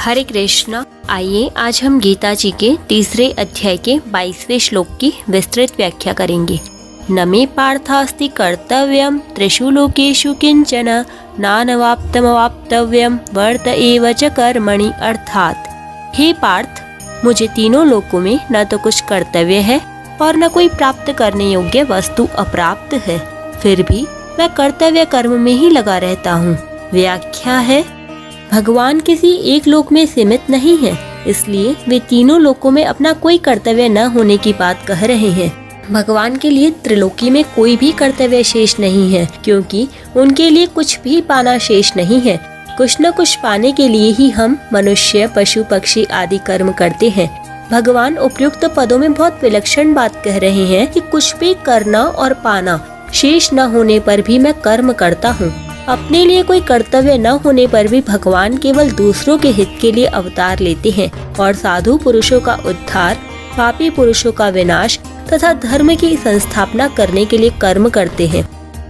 हरे कृष्णा। आइए आज हम गीता जी के तीसरे अध्याय के 22वें श्लोक की विस्तृत व्याख्या करेंगे। न मे पार्थास्ति कर्तव्यम त्रिषु लोकेषु किंचन नानवाप्तमवाप्तव्यम वर्त एव च कर्मणि। अर्थात हे पार्थ, मुझे तीनों लोकों में न तो कुछ कर्तव्य है और न कोई प्राप्त करने योग्य वस्तु अप्राप्त है, फिर भी मैं कर्तव्य कर्म में ही लगा रहता हूँ। व्याख्या है, भगवान किसी एक लोक में सीमित नहीं है, इसलिए वे तीनों लोकों में अपना कोई कर्तव्य न होने की बात कह रहे हैं। भगवान के लिए त्रिलोकी में कोई भी कर्तव्य शेष नहीं है, क्योंकि उनके लिए कुछ भी पाना शेष नहीं है। कुछ न कुछ पाने के लिए ही हम मनुष्य, पशु, पक्षी आदि कर्म करते हैं। भगवान उपयुक्त पदों में बहुत विलक्षण बात कह रहे हैं कि कुछ भी करना और पाना शेष न होने पर भी मैं कर्म करता हूँ। अपने लिए कोई कर्तव्य न होने पर भी भगवान केवल दूसरों के हित के लिए अवतार लेते हैं और साधु पुरुषों का उद्धार, पापी पुरुषों का विनाश तथा धर्म की संस्थापना करने के लिए कर्म करते हैं।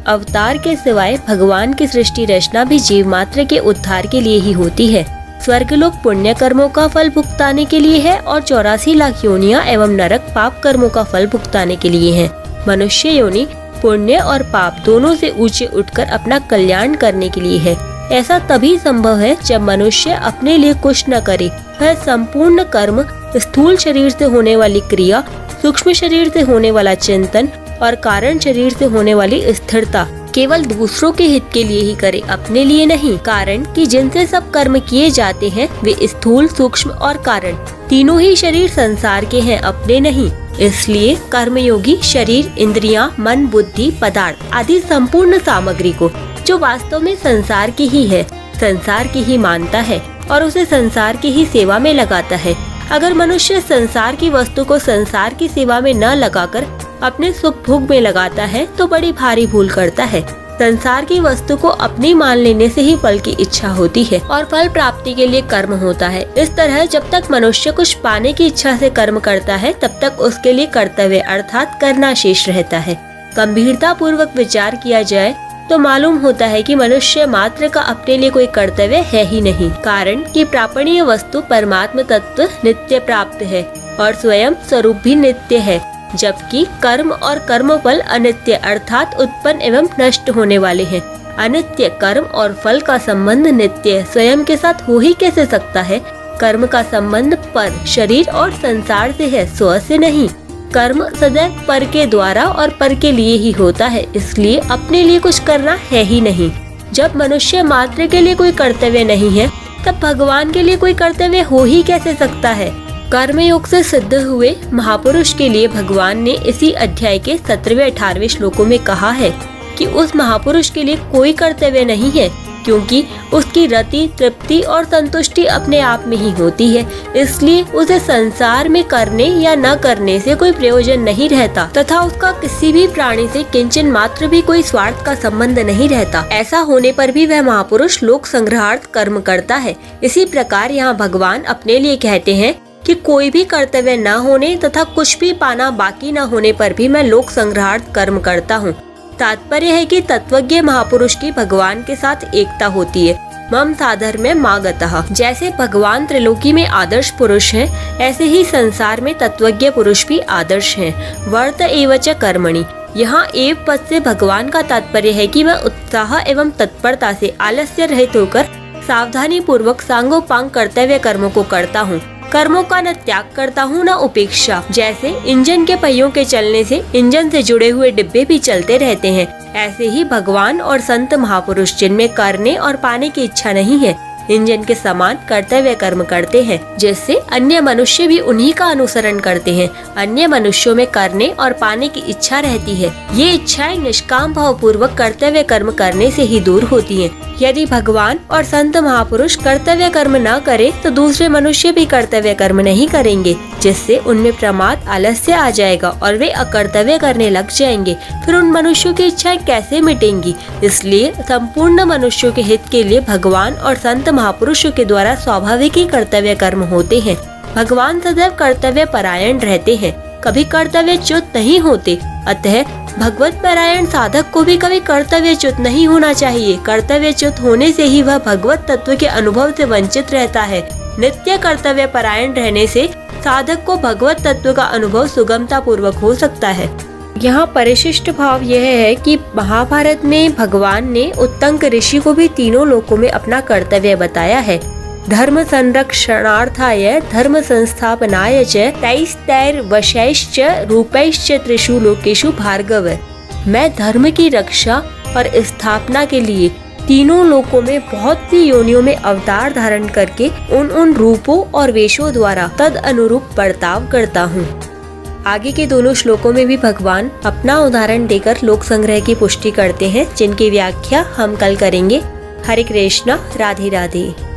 अवतार के सिवाय भगवान की सृष्टि रचना भी जीव मात्र के उद्धार के लिए ही होती है। स्वर्गलोक पुण्य कर्मों का फल भुगताने के लिए है और 84 लाख योनियां एवं नरक पाप कर्मों का फल भुगताने के लिए है। मनुष्य योनि पुण्य और पाप दोनों से ऊंचे उठकर अपना कल्याण करने के लिए है। ऐसा तभी संभव है जब मनुष्य अपने लिए कुछ न करे। वह संपूर्ण कर्म, स्थूल शरीर से होने वाली क्रिया, सूक्ष्म शरीर से होने वाला चिंतन और कारण शरीर से होने वाली स्थिरता केवल दूसरों के हित के लिए ही करे, अपने लिए नहीं। कारण कि जिनसे सब कर्म किए जाते हैं वे स्थूल, सूक्ष्म और कारण तीनों ही शरीर संसार के हैं, अपने नहीं। इसलिए कर्मयोगी शरीर, इंद्रियां, मन, बुद्धि, पदार्थ आदि संपूर्ण सामग्री को, जो वास्तव में संसार की ही है, संसार की ही मानता है और उसे संसार की ही सेवा में लगाता है। अगर मनुष्य संसार की वस्तु को संसार की सेवा में न लगाकर अपने सुख भोग में लगाता है तो बड़ी भारी भूल करता है। संसार की वस्तु को अपनी मान लेने से ही फल की इच्छा होती है और फल प्राप्ति के लिए कर्म होता है। इस तरह जब तक मनुष्य कुछ पाने की इच्छा से कर्म करता है तब तक उसके लिए कर्तव्य अर्थात करना शेष रहता है। गंभीरता पूर्वक विचार किया जाए तो मालूम होता है कि मनुष्य मात्र का अपने लिए कोई कर्तव्य है ही नहीं। कारण कि प्रापणीय वस्तु परमात्म तत्व नित्य प्राप्त है और स्वयं स्वरूप भी नित्य है, जबकि कर्म और कर्मफल अनित्य अर्थात उत्पन्न एवं नष्ट होने वाले हैं। अनित्य कर्म और फल का संबंध नित्य स्वयं के साथ हो ही कैसे सकता है। कर्म का संबंध पर, शरीर और संसार से है, स्व से नहीं। कर्म सदैव पर के द्वारा और पर के लिए ही होता है, इसलिए अपने लिए कुछ करना है ही नहीं। जब मनुष्य मात्र के लिए कोई कर्तव्य नहीं है तब भगवान के लिए कोई कर्तव्य हो ही कैसे सकता है। कर्मयोग से सिद्ध हुए महापुरुष के लिए भगवान ने इसी अध्याय के 17वें 18वें श्लोकों में कहा है कि उस महापुरुष के लिए कोई कर्तव्य नहीं है, क्योंकि उसकी रति, तृप्ति और संतुष्टि अपने आप में ही होती है। इसलिए उसे संसार में करने या न करने से कोई प्रयोजन नहीं रहता तथा उसका किसी भी प्राणी से किंचन मात्र भी कोई स्वार्थ का संबंध नहीं रहता। ऐसा होने पर भी वह महापुरुष लोक संग्रहार्थ कर्म करता है। इसी प्रकार यहाँ भगवान अपने लिए कहते हैं कि कोई भी कर्तव्य न होने तथा कुछ भी पाना बाकी न होने पर भी मैं लोक संग्रहार्थ कर्म करता हूँ। तात्पर्य है कि तत्वज्ञ महापुरुष की भगवान के साथ एकता होती है। मम साधर्म्य मागतः। जैसे भगवान त्रिलोकी में आदर्श पुरुष हैं, ऐसे ही संसार में तत्वज्ञ पुरुष भी आदर्श हैं। वर्त एव च कर्मणि। यहाँ एव पद से भगवान का तात्पर्य है कि मैं उत्साह एवं तत्परता से आलस्य रहित होकर सावधानी पूर्वक सांगोपांग कर्तव्य कर्मों को करता हूँ। कर्मों का न त्याग करता हूँ न उपेक्षा। जैसे इंजन के पहियों के चलने से इंजन से जुड़े हुए डिब्बे भी चलते रहते हैं, ऐसे ही भगवान और संत महापुरुष जिनमें करने और पाने की इच्छा नहीं है, इंजन के समान कर्तव्य कर्म करते हैं, जिससे अन्य मनुष्य भी उन्हीं का अनुसरण करते हैं। अन्य मनुष्यों में करने और पाने की इच्छा रहती है। ये इच्छाएं निष्काम भाव पूर्वक कर्तव्य कर्म करने से ही दूर होती हैं। यदि भगवान और संत महापुरुष कर्तव्य कर्म न करे तो दूसरे मनुष्य भी कर्तव्य कर्म नहीं करेंगे, जिससे उनमें प्रमाद, आलस्य आ जाएगा और वे अकर्तव्य करने लग जाएंगे। फिर उन मनुष्यों की इच्छाएं कैसे मिटेंगी। इसलिए संपूर्ण मनुष्यों के हित के लिए भगवान और संत महापुरुषों के द्वारा स्वाभाविक ही कर्तव्य कर्म होते हैं। भगवान सदैव कर्तव्य परायण रहते हैं, कभी कर्तव्य च्युत नहीं होते। अतः भगवत परायण साधक को भी कभी कर्तव्य च्युत नहीं होना चाहिए। कर्तव्य च्युत होने से ही वह भगवत तत्व के अनुभव से वंचित रहता है। नित्य कर्तव्य परायण रहने से साधक को भगवत तत्व का अनुभव सुगमता पूर्वक हो सकता है। यहाँ परिशिष्ट भाव यह है कि महाभारत में भगवान ने उत्तंक ऋषि को भी तीनों लोकों में अपना कर्तव्य बताया है। धर्म संरक्षणार्थाय धर्म संस्थापनाय च तैस्तैर्वशैश्च रूपैश्च त्रिषु लोकेषु भार्गव। मैं धर्म की रक्षा और स्थापना के लिए तीनों लोकों में बहुत सी योनियों में अवतार धारण करके उन रूपों और वेशों द्वारा तद अनुरूप बर्ताव करता हूँ। आगे के दोनों श्लोकों में भी भगवान अपना उदाहरण देकर लोक संग्रह की पुष्टि करते हैं, जिनकी व्याख्या हम कल करेंगे। हरे कृष्णा, राधे राधे।